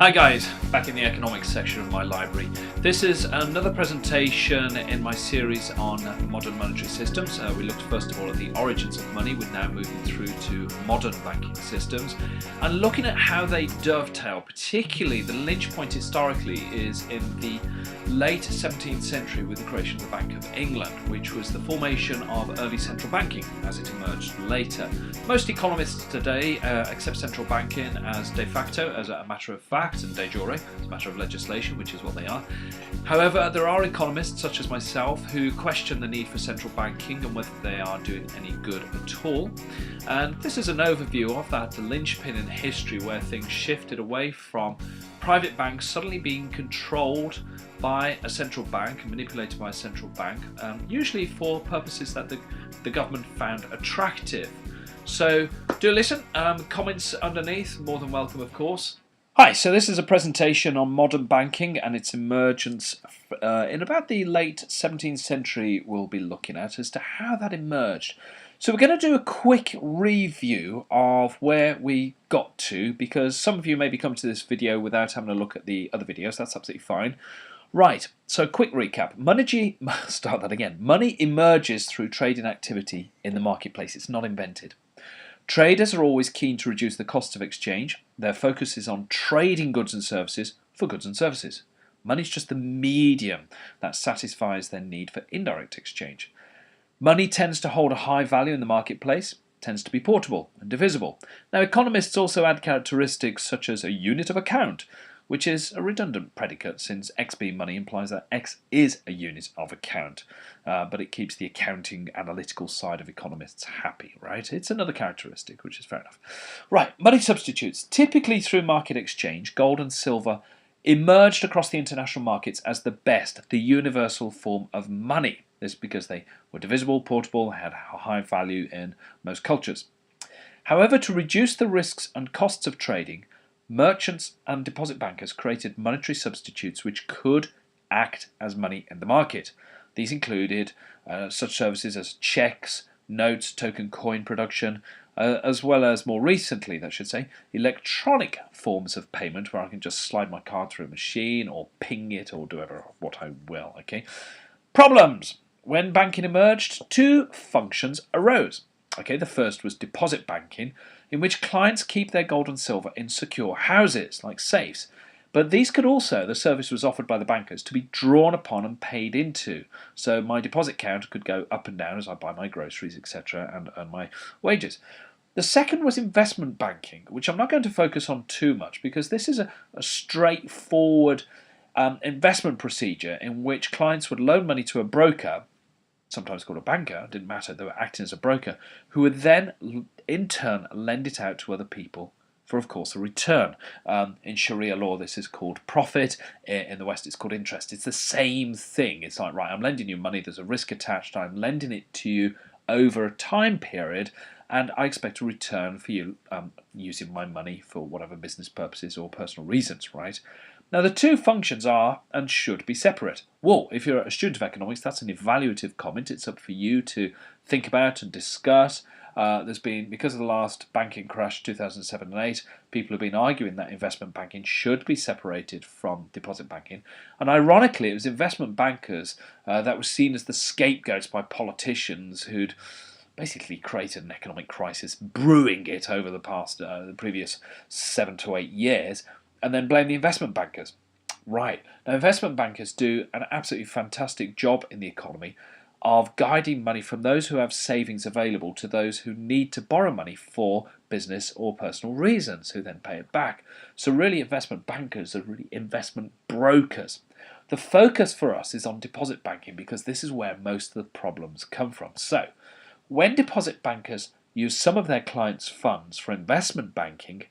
Hi guys, back in the economics section of my library. This is another presentation in my series on modern monetary systems. We looked first of all at the origins of money. We're now moving through to modern banking systems and looking at how they dovetail. Particularly the linch point historically is in the late 17th century with the creation of the Bank of England, which was the formation of early central banking as it emerged later. Most economists today accept central banking as de facto, as a matter of fact, and de jure, as a matter of legislation, which is what they are. However, there are economists such as myself who question the need for central banking and whether they are doing any good at all. And this is an overview of that linchpin in history where things shifted away from private banks suddenly being controlled by a central bank and manipulated by a central bank, usually for purposes that the government found attractive. So do listen, comments underneath, more than welcome of course. Hi, so this is a presentation on modern banking and its emergence in about the late 17th century we'll be looking at as to how that emerged. So we're going to do a quick review of where we got to, because some of you may be coming to this video without having a look at the other videos. That's absolutely fine. Right, so quick recap. Money emerges through trading activity in the marketplace. It's not invented. Traders are always keen to reduce the cost of exchange. Their focus is on trading goods and services for goods and services. Money is just the medium that satisfies their need for indirect exchange. Money tends to hold a high value in the marketplace, tends to be portable and divisible. Now, economists also add characteristics such as a unit of account, which is a redundant predicate since X being money implies that X is a unit of account, but it keeps the accounting analytical side of economists happy, right? It's another characteristic, which is fair enough. Right, money substitutes. Typically through market exchange, gold and silver emerged across the international markets as the best, the universal form of money. This is because they were divisible, portable, had a high value in most cultures. However, to reduce the risks and costs of trading, merchants and deposit bankers created monetary substitutes which could act as money in the market. These included such services as checks, notes, token coin production, as well as more recently, that should say, electronic forms of payment where I can just slide my card through a machine or ping it or do what I will. Okay. Problems. When banking emerged, two functions arose. Okay, the first was deposit banking, in which clients keep their gold and silver in secure houses, like safes. But these could also, the service was offered by the bankers, to be drawn upon and paid into. So my deposit account could go up and down as I buy my groceries, etc., and earn my wages. The second was investment banking, which I'm not going to focus on too much, because this is a straightforward investment procedure in which clients would loan money to a broker, sometimes called a banker, didn't matter, they were acting as a broker, who would then in turn lend it out to other people for, of course, a return. In Sharia law, this is called profit. In the West, it's called interest. It's the same thing. It's like, right, I'm lending you money, there's a risk attached, I'm lending it to you over a time period, and I expect a return for you using my money for whatever business purposes or personal reasons, right? Now, the two functions are and should be separate. Well, if you're a student of economics, that's an evaluative comment. It's up for you to think about and discuss. There's been, because of the last banking crash, 2007 and 8, people have been arguing that investment banking should be separated from deposit banking. And ironically, it was investment bankers that were seen as the scapegoats by politicians who'd basically created an economic crisis, brewing it over the previous 7 to 8 years, and then blame the investment bankers. Right. Now, investment bankers do an absolutely fantastic job in the economy of guiding money from those who have savings available to those who need to borrow money for business or personal reasons, who then pay it back. So really, investment bankers are really investment brokers. The focus for us is on deposit banking because this is where most of the problems come from. So when deposit bankers use some of their clients' funds for investment banking,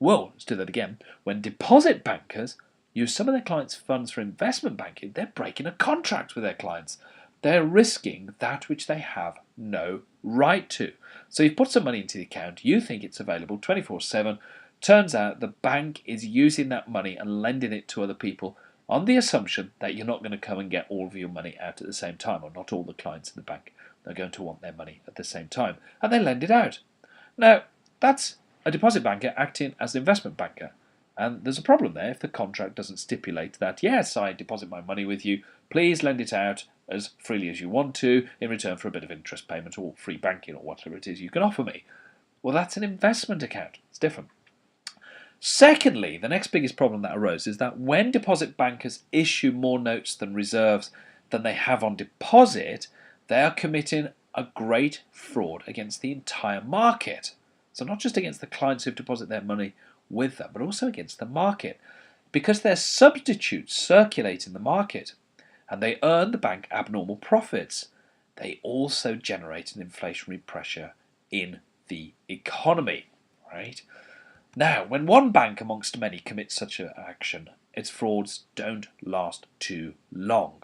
well, let's do that again. When deposit bankers use some of their clients' funds for investment banking, they're breaking a contract with their clients. They're risking that which they have no right to. So you've put some money into the account, you think it's available 24/7. Turns out the bank is using that money and lending it to other people on the assumption that you're not going to come and get all of your money out at the same time, or not all the clients in the bank are going to want their money at the same time, and they lend it out. Now, that's a deposit banker acting as an investment banker. And there's a problem there if the contract doesn't stipulate that, yes, I deposit my money with you, please lend it out as freely as you want to in return for a bit of interest payment or free banking or whatever it is you can offer me. Well, that's an investment account. It's different. Secondly, the next biggest problem that arose is that when deposit bankers issue more notes than reserves than they have on deposit, they are committing a great fraud against the entire market. So not just against the clients who deposit their money with them, but also against the market. Because their substitutes circulate in the market and they earn the bank abnormal profits, they also generate an inflationary pressure in the economy, right? Now, when one bank amongst many commits such an action, its frauds don't last too long.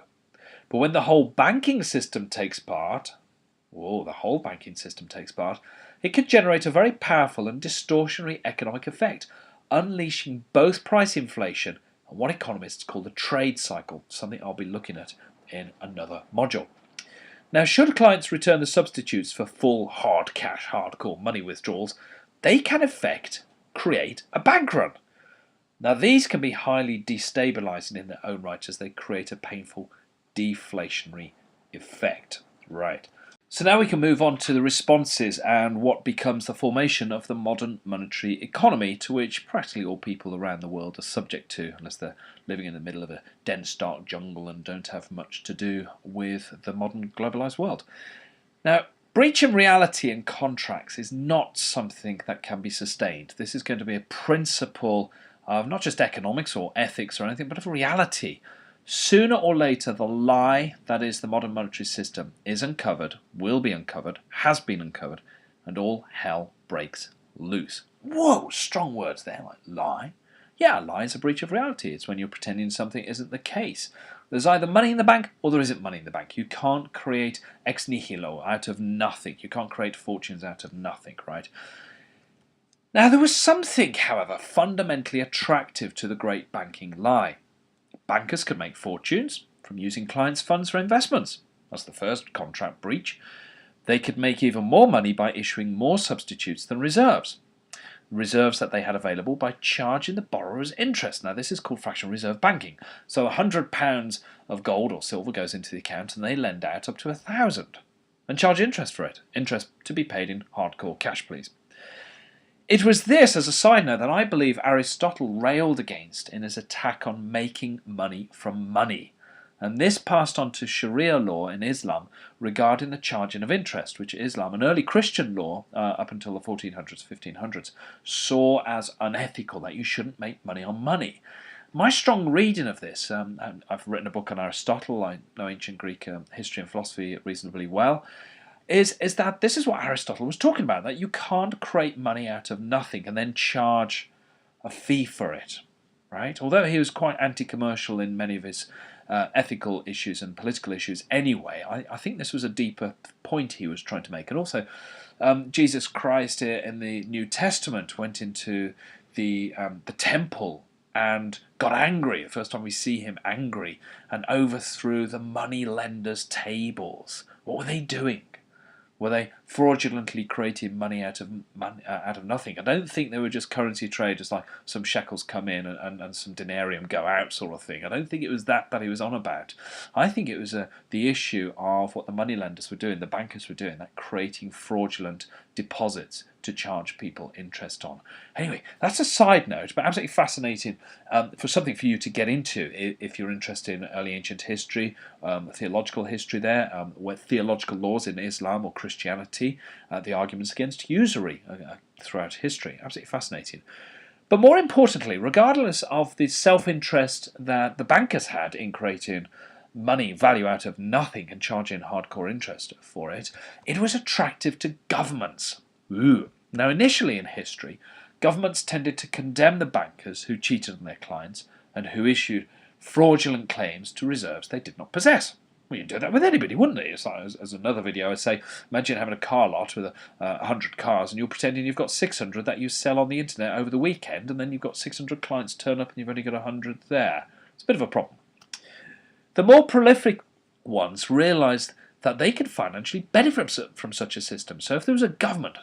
But when the whole banking system takes part, it can generate a very powerful and distortionary economic effect, unleashing both price inflation and what economists call the trade cycle, something I'll be looking at in another module. Now, should clients return the substitutes for full hard cash, hardcore money withdrawals, they can create a bank run. Now, these can be highly destabilising in their own right as they create a painful deflationary effect. Right. So now we can move on to the responses and what becomes the formation of the modern monetary economy, to which practically all people around the world are subject to, unless they're living in the middle of a dense, dark jungle and don't have much to do with the modern globalised world. Now, breaching reality in contracts is not something that can be sustained. This is going to be a principle of not just economics or ethics or anything, but of reality. Sooner or later, the lie that is the modern monetary system is uncovered, will be uncovered, has been uncovered, and all hell breaks loose. Whoa, strong words there, like lie. Yeah, a lie is a breach of reality. It's when you're pretending something isn't the case. There's either money in the bank or there isn't money in the bank. You can't create ex nihilo out of nothing. You can't create fortunes out of nothing, right? Now, there was something, however, fundamentally attractive to the great banking lie. Bankers could make fortunes from using clients' funds for investments. That's the first contract breach. They could make even more money by issuing more substitutes than reserves. Reserves that they had available by charging the borrowers interest. Now, this is called fractional reserve banking. So £100 of gold or silver goes into the account and they lend out up to 1,000 and charge interest for it. Interest to be paid in hardcore cash, please. It was this, as a side note, that I believe Aristotle railed against in his attack on making money from money. And this passed on to Sharia law in Islam regarding the charging of interest, which Islam, an early Christian law up until the 1400s, 1500s, saw as unethical, that you shouldn't make money on money. My strong reading of this, and I've written a book on Aristotle, I know ancient Greek history and philosophy reasonably well, is that this is what Aristotle was talking about, that you can't create money out of nothing and then charge a fee for it, right? Although he was quite anti-commercial in many of his ethical issues and political issues anyway, I think this was a deeper point he was trying to make. And also, Jesus Christ in the New Testament went into the temple and got angry. The first time we see him angry, and overthrew the money lenders' tables. What were they doing? Were they fraudulently creating money out of nothing? I don't think they were just currency traders, like some shekels come in and some denarium go out sort of thing. I don't think it was that he was on about. I think it was the issue of what the moneylenders were doing, the bankers were doing, that creating fraudulent deposits to charge people interest on. Anyway, that's a side note, but absolutely fascinating for something for you to get into if you're interested in early ancient history, theological history there, where theological laws in Islam or Christianity, the arguments against usury throughout history. Absolutely fascinating. But more importantly, regardless of the self-interest that the bankers had in creating money, value out of nothing and charging hardcore interest for it, it was attractive to governments. Ooh. Now, initially in history, governments tended to condemn the bankers who cheated on their clients and who issued fraudulent claims to reserves they did not possess. Well, you'd do that with anybody, wouldn't you? It's like, as another video I say, imagine having a car lot with 100 cars and you're pretending you've got 600 that you sell on the internet over the weekend, and then you've got 600 clients turn up and you've only got 100 there. It's a bit of a problem. The more prolific ones realised that they could financially benefit from such a system. So if there was a government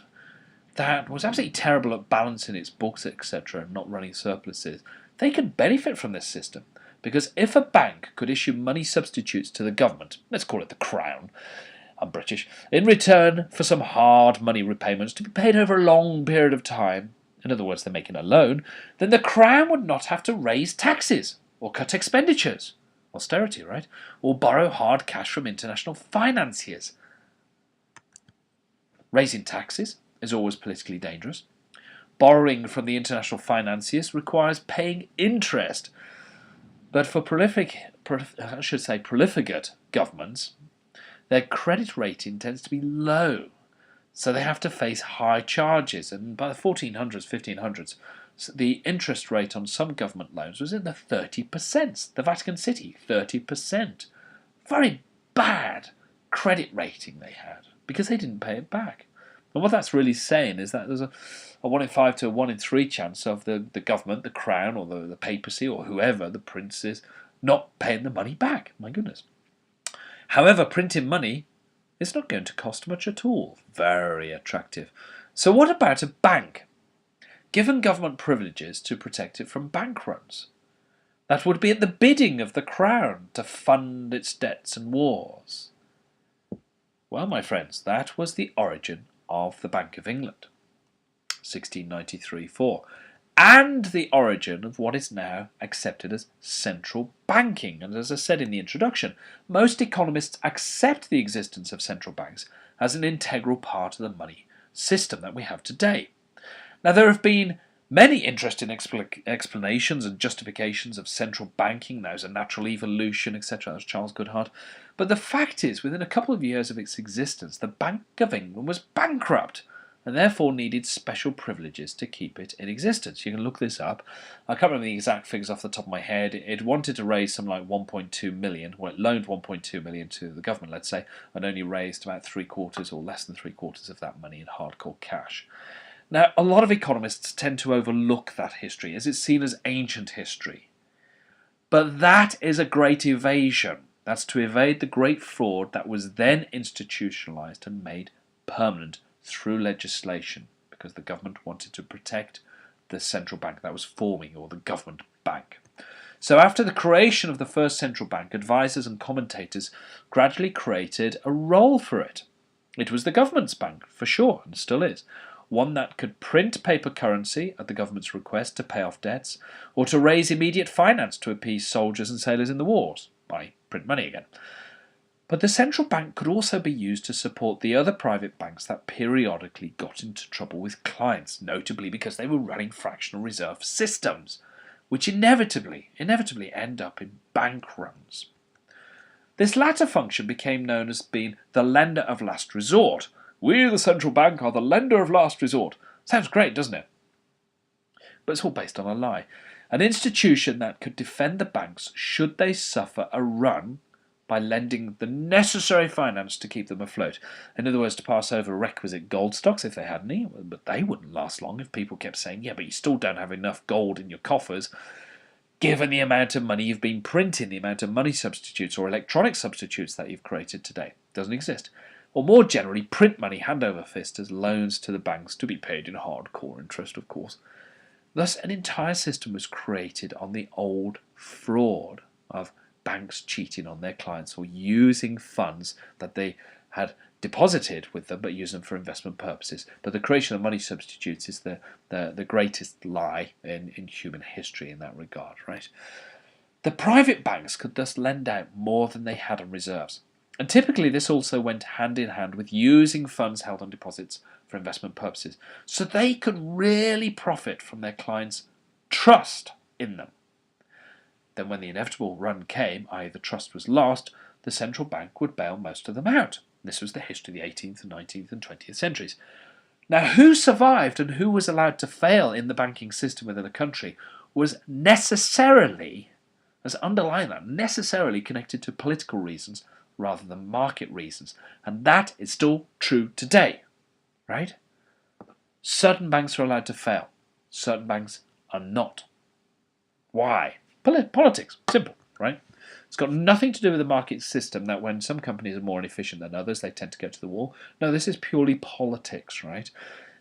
that was absolutely terrible at balancing its books, etc., and not running surpluses, they could benefit from this system. Because if a bank could issue money substitutes to the government, let's call it the Crown, I'm British, in return for some hard money repayments to be paid over a long period of time, in other words, they're making a loan, then the Crown would not have to raise taxes, or cut expenditures, austerity, right, or borrow hard cash from international financiers. Raising taxes is always politically dangerous. Borrowing from the international financiers requires paying interest. But for profligate governments, their credit rating tends to be low. So they have to face high charges. And by the 1400s, 1500s, the interest rate on some government loans was in the 30%. The Vatican City, 30%. Very bad credit rating they had because they didn't pay it back. And what that's really saying is that there's a 1 in 5 to a 1 in 3 chance of the government, the crown, or the papacy, or whoever, the princes, not paying the money back. My goodness. However, printing money is not going to cost much at all. Very attractive. So what about a bank? Given government privileges to protect it from bank runs, that would be at the bidding of the crown to fund its debts and wars. Well, my friends, that was the origin of the Bank of England, 1693-4, and the origin of what is now accepted as central banking. And as I said in the introduction, most economists accept the existence of central banks as an integral part of the money system that we have today. Now, there have been many interesting explanations and justifications of central banking. There's a natural evolution, etc. That's Charles Goodhart. But the fact is, within a couple of years of its existence, the Bank of England was bankrupt and therefore needed special privileges to keep it in existence. You can look this up. I can't remember the exact figures off the top of my head. It wanted to raise something like 1.2 million. Well, it loaned 1.2 million to the government, let's say, and only raised about 3/4 or less than 3/4 of that money in hardcore cash. Now, a lot of economists tend to overlook that history as it's seen as ancient history. But that is a great evasion. That's to evade the great fraud that was then institutionalized and made permanent through legislation, because the government wanted to protect the central bank that was forming, or the government bank. So after the creation of the first central bank, advisors and commentators gradually created a role for it. It was the government's bank, for sure, and still is. One that could print paper currency at the government's request to pay off debts, or to raise immediate finance to appease soldiers and sailors in the wars, by print money again. But the central bank could also be used to support the other private banks that periodically got into trouble with clients, notably because they were running fractional reserve systems, which inevitably end up in bank runs. This latter function became known as being the lender of last resort. We, the central bank, are the lender of last resort. Sounds great, doesn't it? But it's all based on a lie. An institution that could defend the banks should they suffer a run by lending the necessary finance to keep them afloat. In other words, to pass over requisite gold stocks if they had any, but they wouldn't last long if people kept saying, yeah, but you still don't have enough gold in your coffers, given the amount of money you've been printing, the amount of money substitutes or electronic substitutes that you've created today. It doesn't exist. Or more generally, print money hand over fist as loans to the banks to be paid in hardcore interest, of course. Thus, an entire system was created on the old fraud of banks cheating on their clients or using funds that they had deposited with them but use them for investment purposes. But the creation of money substitutes is the greatest lie in human history in that regard, right? The private banks could thus lend out more than they had in reserves. And typically this also went hand in hand with using funds held on deposits for investment purposes. So they could really profit from their clients' trust in them. Then when the inevitable run came, i.e. the trust was lost, the central bank would bail most of them out. This was the history of the 18th, and 19th and 20th centuries. Now, who survived and who was allowed to fail in the banking system within a country was necessarily, let's underline that, necessarily connected to political reasons rather than market reasons. And that is still true today, right? Certain banks are allowed to fail. Certain banks are not. Why? Politics. Simple, right? It's got nothing to do with the market system that when some companies are more inefficient than others, they tend to go to the wall. No, this is purely politics, right?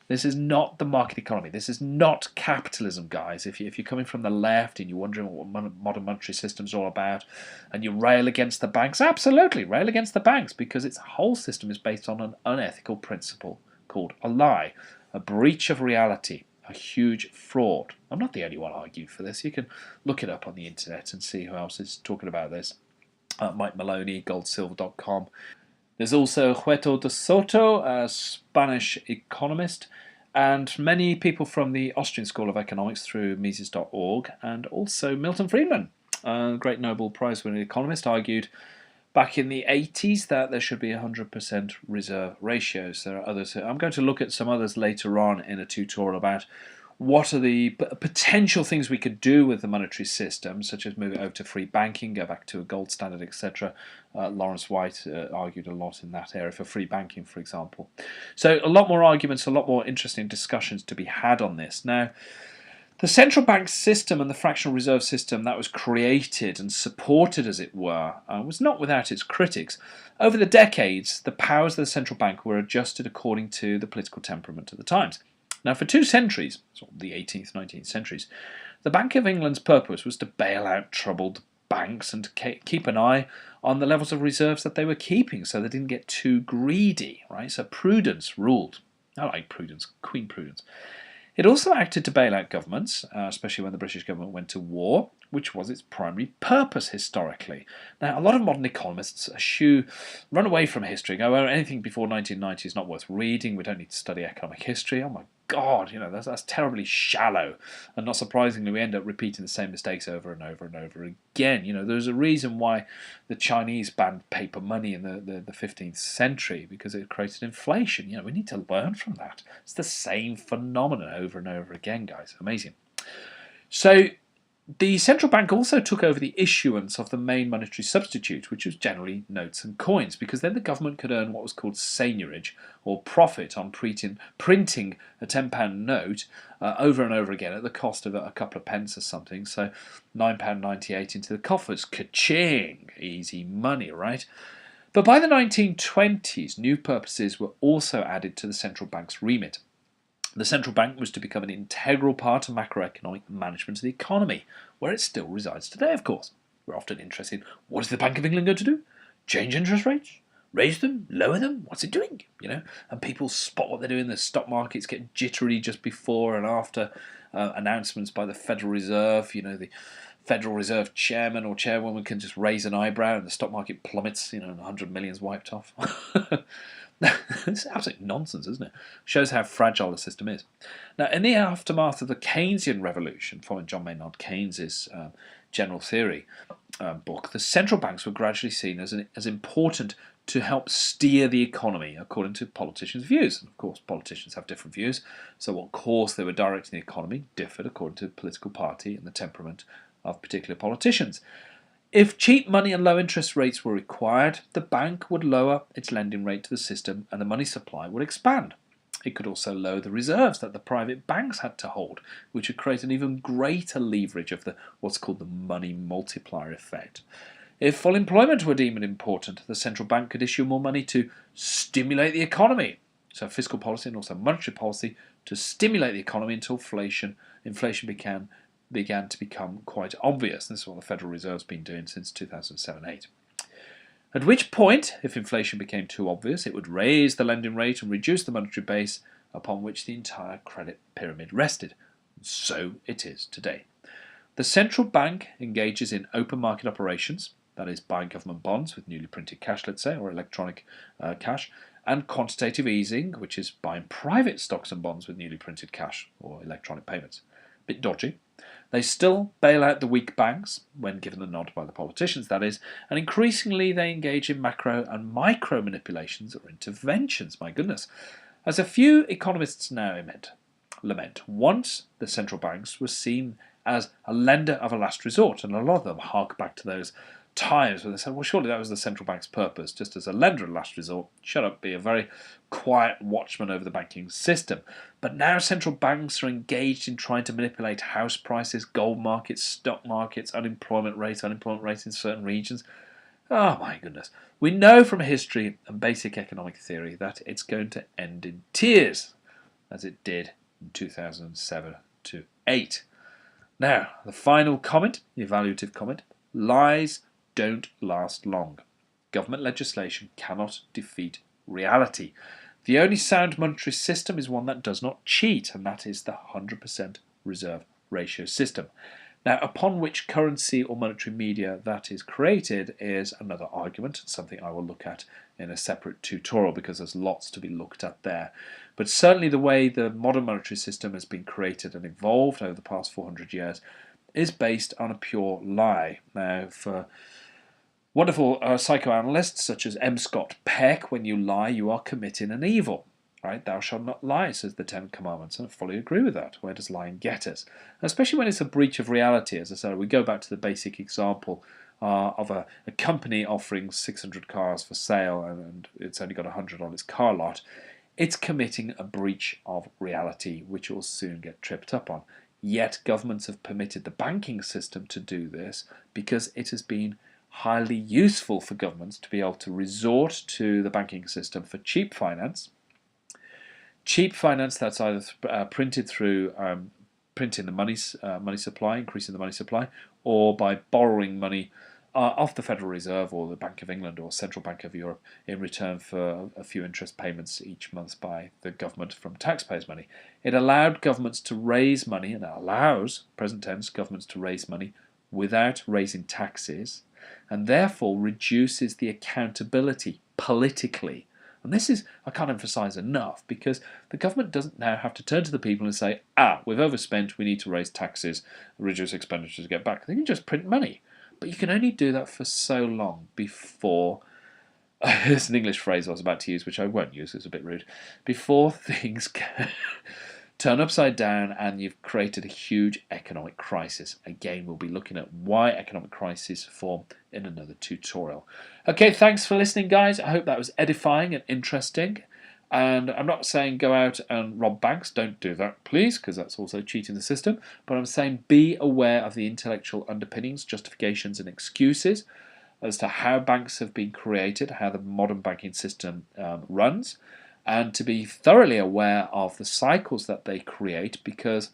This is not the market economy. This is not capitalism, guys. If you're coming from the left and you're wondering what modern monetary system is all about, and you rail against the banks, absolutely rail against the banks, because its whole system is based on an unethical principle called a lie, a breach of reality, a huge fraud. I'm not the only one arguing for this. You can look it up on the internet and see who else is talking about this. Mike Maloney, goldsilver.com. There's also Huerto de Soto, a Spanish economist, and many people from the Austrian School of Economics through Mises.org, and also Milton Friedman, a great Nobel Prize-winning economist, argued back in the 80s that there should be 100% reserve ratios. There are others. I'm going to look at some others later on in a tutorial about what are the potential things we could do with the monetary system, such as move it over to free banking, go back to a gold standard, etc. Lawrence White argued a lot in that area for free banking, for example. So a lot more arguments, a lot more interesting discussions to be had on this. Now, the central bank system and the fractional reserve system that was created and supported, as it were, was not without its critics. Over the decades, the powers of the central bank were adjusted according to the political temperament of the times. Now, for 2 centuries, sort of the 18th, 19th centuries, the Bank of England's purpose was to bail out troubled banks and to keep an eye on the levels of reserves that they were keeping so they didn't get too greedy, right? So prudence ruled. I like prudence, Queen Prudence. It also acted to bail out governments, especially when the British government went to war, which was its primary purpose historically. Now, a lot of modern economists run away from history, go, well, anything before 1990 is not worth reading, we don't need to study economic history. Oh my God, that's terribly shallow. And not surprisingly, we end up repeating the same mistakes over and over and over again. There's a reason why the Chinese banned paper money in the 15th century, because it created inflation. We need to learn from that. It's the same phenomenon over and over again, guys. Amazing. So the central bank also took over the issuance of the main monetary substitute, which was generally notes and coins, because then the government could earn what was called seigniorage, or profit, on printing a £10 note over and over again at the cost of a couple of pence or something. So £9.98 into the coffers. Ka-ching! Easy money, right? But by the 1920s, new purposes were also added to the central bank's remit. The central bank was to become an integral part of macroeconomic management of the economy, where it still resides today, of course. We're often interested in what is the Bank of England going to do? Change interest rates? Raise them? Lower them? What's it doing? And people spot what they're doing. The stock markets get jittery just before and after announcements by the Federal Reserve. The Federal Reserve chairman or chairwoman can just raise an eyebrow and the stock market plummets, 100 million's wiped off. It's absolute nonsense, isn't it? Shows how fragile the system is. Now, in the aftermath of the Keynesian revolution, following John Maynard Keynes's general theory book, the central banks were gradually seen as important to help steer the economy according to politicians' views. And of course, politicians have different views, so what course they were directing the economy differed according to the political party and the temperament of particular politicians. If cheap money and low interest rates were required, the bank would lower its lending rate to the system and the money supply would expand. It could also lower the reserves that the private banks had to hold, which would create an even greater leverage of what's called the money multiplier effect. If full employment were deemed important, the central bank could issue more money to stimulate the economy. So fiscal policy and also monetary policy to stimulate the economy until inflation began to become quite obvious. This is what the Federal Reserve's been doing since 2007-8. At which point, if inflation became too obvious, it would raise the lending rate and reduce the monetary base upon which the entire credit pyramid rested. So it is today. The central bank engages in open market operations, that is, buying government bonds with newly printed cash, let's say, or electronic cash, and quantitative easing, which is buying private stocks and bonds with newly printed cash or electronic payments. Bit dodgy. They still bail out the weak banks, when given the nod by the politicians, that is, and increasingly they engage in macro and micro manipulations or interventions, my goodness. As a few economists now lament, once the central banks were seen as a lender of a last resort, and a lot of them hark back to those times where they said, well, surely that was the central bank's purpose, just as a lender of last resort, shut up, be a very quiet watchman over the banking system. But now central banks are engaged in trying to manipulate house prices, gold markets, stock markets, unemployment rates in certain regions. Oh my goodness. We know from history and basic economic theory that it's going to end in tears. as it did in 2007 to 8. Now, the final comment, the evaluative comment: lies don't last long. Government legislation cannot defeat reality. The only sound monetary system is one that does not cheat, and that is the 100% reserve ratio system. Now, upon which currency or monetary media that is created is another argument, something I will look at in a separate tutorial because there's lots to be looked at there. But certainly the way the modern monetary system has been created and evolved over the past 400 years is based on a pure lie. Now, for wonderful psychoanalysts such as M. Scott Peck, when you lie, you are committing an evil. Right? Thou shalt not lie, says the Ten Commandments, and I fully agree with that. Where does lying get us? Especially when it's a breach of reality. As I said, we go back to the basic example of a company offering 600 cars for sale and it's only got 100 on its car lot. It's committing a breach of reality, which will soon get tripped up on. Yet governments have permitted the banking system to do this because it has been highly useful for governments to be able to resort to the banking system for cheap finance. Cheap finance that's either printed through printing the money supply, increasing the money supply, or by borrowing money off the Federal Reserve or the Bank of England or Central Bank of Europe in return for a few interest payments each month by the government from taxpayers' money. It allowed governments to raise money, and it allows, present tense, governments to raise money without raising taxes, and therefore reduces the accountability politically. And this is, I can't emphasise enough, because the government doesn't now have to turn to the people and say, we've overspent, we need to raise taxes, reduce expenditures to get back. They can just print money. But you can only do that for so long before, there's an English phrase I was about to use, which I won't use, it's a bit rude, before things turn upside down and you've created a huge economic crisis. Again, we'll be looking at why economic crises form in another tutorial. Okay, thanks for listening, guys. I hope that was edifying and interesting. And I'm not saying go out and rob banks. Don't do that, please, because that's also cheating the system. But I'm saying be aware of the intellectual underpinnings, justifications, and excuses as to how banks have been created, how the modern banking system runs, and to be thoroughly aware of the cycles that they create, because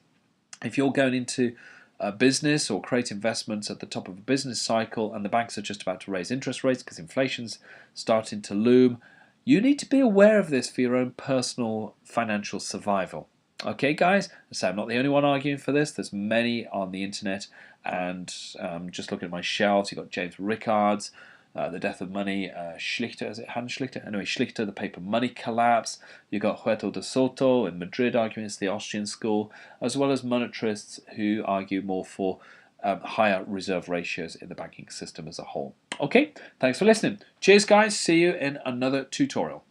if you're going into a business or create investments at the top of a business cycle and the banks are just about to raise interest rates because inflation's starting to loom, you need to be aware of this for your own personal financial survival. Okay, guys, so I'm not the only one arguing for this. There's many on the internet, and just looking at my shelves, you've got James Rickards, The Death of Money, Schlichter, is it Hans Schlichter? Anyway, Schlichter, The Paper Money Collapse. You've got Huerta de Soto in Madrid arguing it's the Austrian school, as well as monetarists who argue more for higher reserve ratios in the banking system as a whole. Okay, thanks for listening. Cheers, guys. See you in another tutorial.